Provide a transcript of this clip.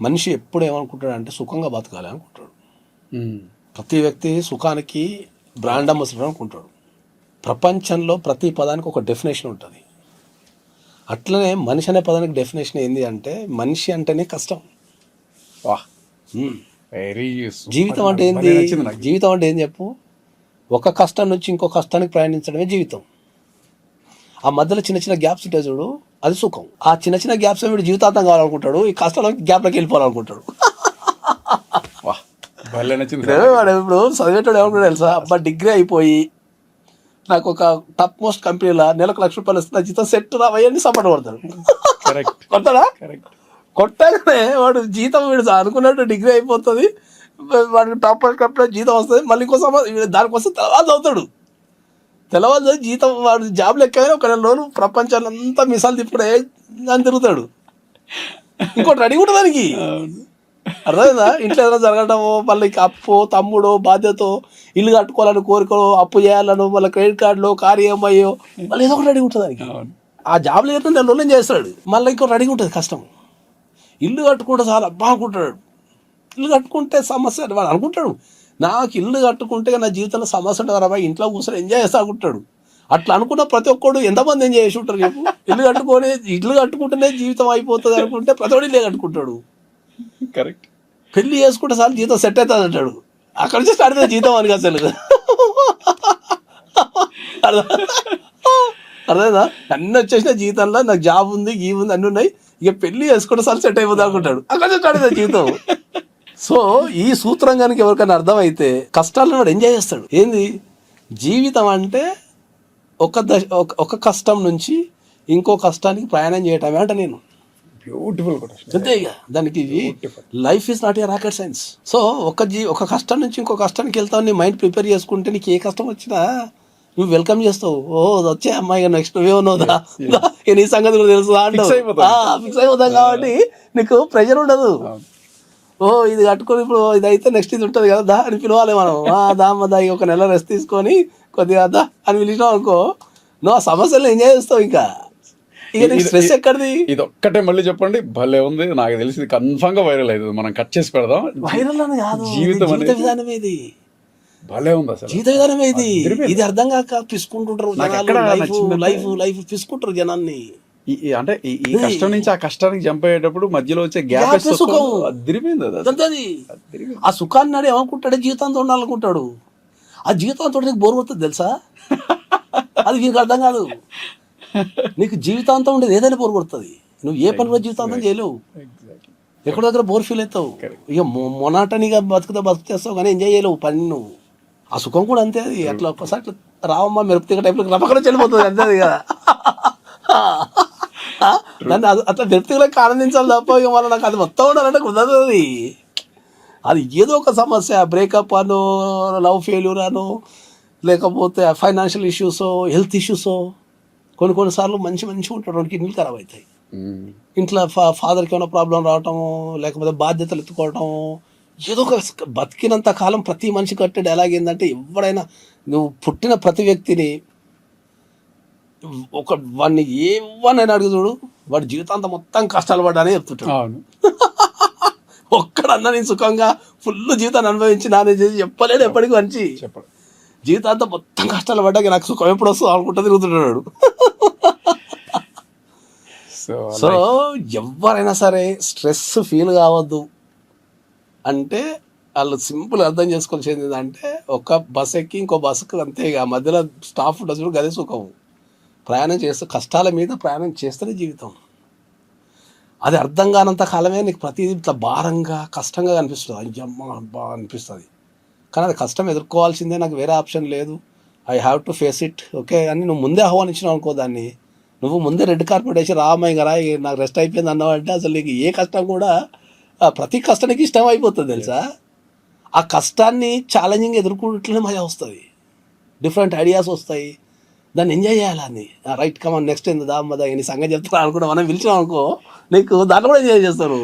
మనిషి ఎప్పుడు ఏమనుకుంటాడు అంటే సుఖంగా బతకాలి అనుకుంటాడు. ప్రతి వ్యక్తి సుఖానికి బ్రాండ్ అంబాసిడర్ అనుకుంటాడు. ప్రపంచంలో ప్రతి పదానికి ఒక డెఫినేషన్ ఉంటుంది. అట్లనే మనిషి అనే పదానికి డెఫినేషన్ ఏంది అంటే మనిషి అంటేనే కష్టం. వాహ్, వెరీ జీవితం అంటే ఏంది? జీవితం అంటే ఏం చెప్పు? ఒక కష్టం నుంచి ఇంకో కష్టానికి ప్రయాణించడమే జీవితం. ఆ మధ్యలో చిన్న చిన్న గ్యాప్స్ ఉంటాయి చూడు, అది సుఖం. ఆ చిన్న చిన్న గ్యాప్స్ వీడు జీవితాంతం కావాలనుకుంటాడు, ఈ కష్టంలో గ్యాప్లోకి వెళ్ళిపోవాలనుకుంటాడు. వాడు ఇప్పుడు చదివేటాడు ఏమనుకుంటాడు తెలుసా? అబ్బా డిగ్రీ అయిపోయి నాకు ఒక టాప్ మోస్ట్ కంపెనీలో నెలకు ₹1,00,000 ఇస్తే జీతం సెట్ రావయ్యని సపోర్ట్ పడతాడు. కొట్టాడా? కొట్టాకనే వాడు జీతం వీడు అనుకున్నట్టు డిగ్రీ అయిపోతుంది, వాడికి టాప్ మోస్ట్ కంపెనీలో జీతం వస్తుంది, మళ్ళీ ఇంకో దానికోసం తర్వాత అవుతాడు. తెలవదు జీతం వాడు జాబ్లు ఎక్కగానే ఒక 2 రోజులు ప్రపంచాన్ని అంతా మిసాలు తిప్పుడే అని తిరుగుతాడు. ఇంకోటి రెడీ ఉంటుంది దానికి. అర్థమైందా? ఇంట్లో ఏదైనా జరగటమో, మళ్ళీ అప్పు, తమ్ముడో, బాధ్యత, ఇల్లు కట్టుకోవాలని కోరికలో, అప్పు చేయాలను, మళ్ళీ క్రెడిట్ కార్డులో, కారు ఏమయ్యో, మళ్ళీ ఏదో ఒకటి రెడీ ఉంటుంది దానికి. ఆ జాబ్లో ఏదో 2 రోజులు చేస్తాడు, మళ్ళీ ఇంకో రెడీగా ఉంటుంది కష్టం. ఇల్లు కట్టుకుంటే చాలా అబ్బా అనుకుంటాడు. ఇల్లు కట్టుకుంటే సమస్య వాడు అనుకుంటాడు, నాకు ఇల్లు కట్టుకుంటే నా జీవితంలో సమస్య ఉంటుంది రా, ఇంట్లో కూర్చొని ఎంజాయ్ చేస్తా అనుకుంటాడు. అట్లా అనుకున్న ప్రతి ఒక్కడు ఎంతమంది ఎంజాయ్ చేసి ఉంటారు చెప్పు? ఇల్లు కట్టుకుంటేనే జీవితం అయిపోతుంది అనుకుంటే ప్రతి ఒక్కడు ఇల్లే కట్టుకుంటాడు. కరెక్ట్. పెళ్లి చేసుకుంటే సార్ జీతం సెట్ అవుతుంది అంటాడు, అక్కడి నుంచి స్టార్ట్ అవుతుంది జీతం అని అసలు. అర్థమైందా? అన్నీ వచ్చేసిన జీతంలో నాకు జాబ్ ఉంది, ఈ ఉంది, అన్నీ ఉన్నాయి, ఇక పెళ్లి చేసుకుంటే సార్ సెట్ అయిపోతుంది అనుకుంటాడు, అక్కడి నుంచి స్టార్ట్ అవుతుంది జీవితం. సో ఈ సూత్రం కనుక ఎవరికైనా అర్థమైతే కష్టాలను వాడు ఎంజాయ్ చేస్తాడు. ఏంది జీవితం అంటే? ఒక కష్టం నుంచి ఇంకో కష్టానికి ప్రయాణం చేయటమే అంట నేను. బ్యూటిఫుల్. అంతే ఇక దానికి life is not a rocket science. So ఒక కష్టం నుంచి ఇంకో కష్టానికి వెళ్తావు, నీ మైండ్ ప్రిపేర్ చేసుకుంటే నీకు ఏ కష్టం వచ్చినా నువ్వు వెల్కమ్ చేస్తావు. ఓ వచ్చే అమ్మాయి నెక్స్ట్ నువ్వేమన్నావుదా, నీ సంగతి కూడా తెలుసు అంటావు, ఫిక్స్ అయిపోతాం. కాబట్టి నీకు ప్రెషర్ ఉండదు. ఓ ఇది కట్టుకొని ఇప్పుడు ఇది అయితే నెక్స్ట్ ఇది ఉంటుంది కదా దా అని పిలవాలి మనం. దా ఒక నెల రెస్ట్ తీసుకొని కొద్దిగా దా అని పిలిచినావు అనుకో, నువ్వు ఆ సమస్యలు ఎంజాయ్ చేస్తావు. ఇంకా ఇక స్ట్రెస్ ఎక్కడిది? ఇది ఒక్కటే మళ్ళీ చెప్పండి. భలే ఉంది, నాకు తెలిసింది కన్ఫర్మ్ గా వైరల్ అవుతుంది. మనం కట్ చేసి పెడదాం. వైరల్ అని కాదు, జీవిత విధానమే ఇది. భలే ఉంది అసలు, జీవిత విధానమే ఇది. ఇది అర్థం కాక పిసుకుంటుంటారు లైఫ్ పిసుకుంటారు జనాన్ని. అంటే ఈ కష్టం నుంచి ఆ కష్టానికి జంప్ అయ్యేటప్పుడు మధ్యలో వచ్చే గ్యాప్ సుఖం అదిరిపోయింది. ఆ సుఖాన్ని నాడు ఏమనుకుంటాడు, జీవితంతో ఉండాలనుకుంటాడు. ఆ జీవితంతో నీకు బోర్ కొడుతుంది తెలుసా? అది నీకు అర్థం కాదు. నీకు జీవితాంతం ఉండేది ఏదైనా బోర్ కొడుతుంది. నువ్వు ఏ పని కూడా జీవితాంతం చేయలేవు, ఎక్కడో దగ్గర బోర్ ఫీల్ అవుతావు. ఇక మొనాటనిగా బతుకుతావు కానీ ఎంజాయ్ చేయలేవు పని నువ్వు. ఆ సుఖం కూడా అంతే. అది అట్లా ఒక్కసారి అట్లా రావమ్మ మెరుపుతీగ టైప్లో రపకలో చెల్లిపోతుంది అంతే. అది కదా దాన్ని అట్లా మెరుపుతీగలకు ఆనందించాలి తప్ప ఇక మళ్ళీ నాకు అది మొత్తం ఉండాలంటే కుదరదు. అది ఏదో ఒక సమస్య, బ్రేకప్ అనో, లవ్ ఫెయిల్యూర్ అనో, లేకపోతే ఫైనాన్షియల్ ఇష్యూసో, హెల్త్ ఇష్యూసో. కొన్నిసార్లు మంచిగా ఉంటాడు, 2 కిడ్నీలు ఖరాబ్ అవుతాయి. ఇంట్లో ఫాదర్కి ఏమైనా ప్రాబ్లం రావటము, లేకపోతే బాధ్యతలు ఎత్తుకోవటము, ఏదో ఒక బతికినంత కాలం ప్రతి మనిషి కట్టే డైలాగ్ ఏంటంటే, ఎవడైనా నువ్వు పుట్టిన ప్రతి వ్యక్తిని వాడిని ఏమన్నా అడుగు చూడు, వాడి జీవితాంతం మొత్తం కష్టాలు పడ్డానే చెప్తుంటాడు. ఒక్కడన్నా నేను సుఖంగా ఫుల్ జీవితాన్ని అనుభవించి నానే చేసి చెప్పలేడు ఎప్పటికీ మంచి జీవితాంతం మొత్తం కష్టాలు పడ్డాక నాకు సుఖం ఎప్పుడు వస్తుంది అనుకుంటా తిరుగుతున్నాడు. సో ఎవరైనా సరే స్ట్రెస్ ఫీల్ కావద్దు అంటే వాళ్ళు సింపుల్ అర్థం చేసుకోవాల్సింది ఏంటంటే, ఒక బస్ ఎక్కి ఇంకో బస్సుకు అంతే, ఆ మధ్యలో స్టాఫ్ ఉండదు, గదే సుఖం. ప్రయాణం చేస్తూ కష్టాల మీద ప్రయాణం చేస్తేనే జీవితం. అది అర్థం కానంత కాలమే నీకు ప్రతిదీ ఇట్లా భారంగా కష్టంగా అనిపిస్తుంది, అయ్యమ్మ బా అనిపిస్తుంది. కానీ అది కష్టం ఎదుర్కోవాల్సిందే, నాకు వేరే ఆప్షన్ లేదు, I have to face it. Okay అని నువ్వు ముందే ఆహ్వానించినావు అనుకో, దాన్ని నువ్వు ముందే రెడ్ కార్పెట్ వేసి రామాయి కదా నాకు రెస్ట్ అయిపోయింది అన్నావంటే అసలు నీకు ఏ కష్టం కూడా, ప్రతి కష్టానికి ఇష్టం అయిపోతుంది తెలుసా. ఆ కష్టాన్ని ఛాలెంజింగ్ ఎదుర్కొంటూనే మజా వస్తుంది, డిఫరెంట్ ఐడియాస్ వస్తాయి, దాన్ని ఎంజాయ్ చేయాలని. రైట్ కమాన్ నెక్స్ట్ ఏంది దా నీ సంగతి చెప్తారా అనుకుంటా మనం పిలిచినాం అనుకో, నీకు దాంట్లో కూడా ఎంజాయ్ చేస్తారు.